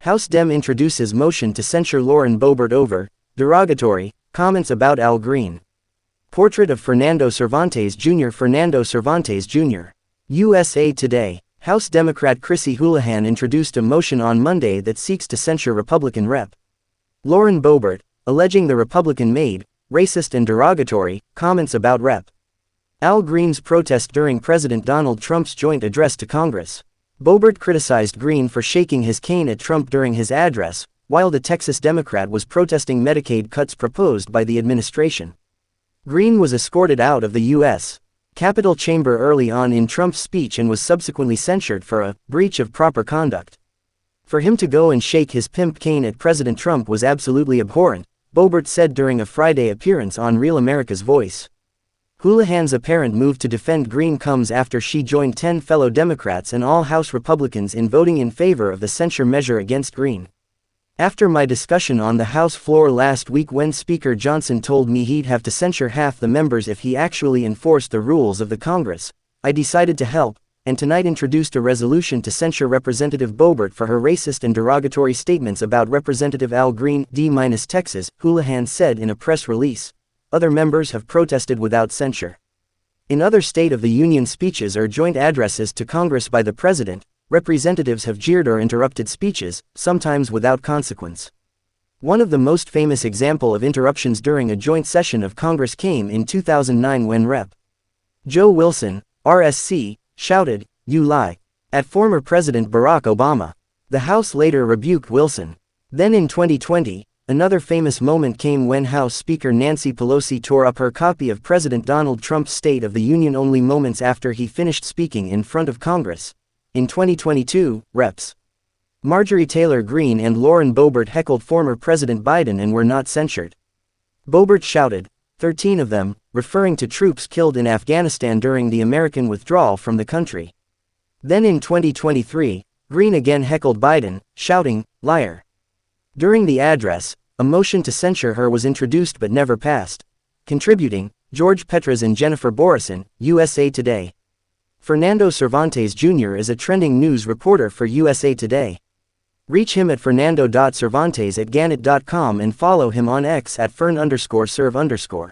House Dem introduces motion to censure Lauren Boebert over derogatory comments about Al Green. Portrait of Fernando Cervantes Jr. Fernando Cervantes Jr. USA Today. House Democrat Chrissy Houlihan introduced a motion on Monday that seeks to censure Republican Rep. Lauren Boebert, alleging the Republican made racist and derogatory comments about Rep. Al Green's protest during President Donald Trump's joint address to Congress. Boebert criticized Green for shaking his cane at Trump during his address, while the Texas Democrat was protesting Medicaid cuts proposed by the administration. Green was escorted out of the U.S. Capitol chamber early on in Trump's speech and was subsequently censured for a breach of proper conduct. For him to go and shake his pimp cane at President Trump was absolutely abhorrent, Boebert said during a Friday appearance on Real America's Voice. Houlihan's apparent move to defend Green comes after she joined 10 fellow Democrats and all House Republicans in voting in favor of the censure measure against Green. After my discussion on the House floor last week when Speaker Johnson told me he'd have to censure half the members if he actually enforced the rules of the Congress, I decided to help, and tonight introduced a resolution to censure Representative Boebert for her racist and derogatory statements about Representative Al Green, D-Texas, Houlihan said in a press release. Other members have protested without censure. In other State of the Union speeches or joint addresses to Congress by the President, representatives have jeered or interrupted speeches, sometimes without consequence. One of the most famous examples of interruptions during a joint session of Congress came in 2009 when Rep. Joe Wilson, RSC, shouted, "You lie," at former President Barack Obama. The House later rebuked Wilson. Then in 2020, another famous moment came when House Speaker Nancy Pelosi tore up her copy of President Donald Trump's State of the Union only moments after he finished speaking in front of Congress. In 2022, Reps. Marjorie Taylor Greene and Lauren Boebert heckled former President Biden and were not censured. Boebert shouted, 13 of them, referring to troops killed in Afghanistan during the American withdrawal from the country. Then in 2023, Greene again heckled Biden, shouting, "Liar." During the address, a motion to censure her was introduced but never passed. Contributing, George Petras and Jennifer Borison, USA Today. Fernando Cervantes Jr. is a trending news reporter for USA Today. Reach him at fernando.cervantes@gannett.com and follow him on X at fern_serve_.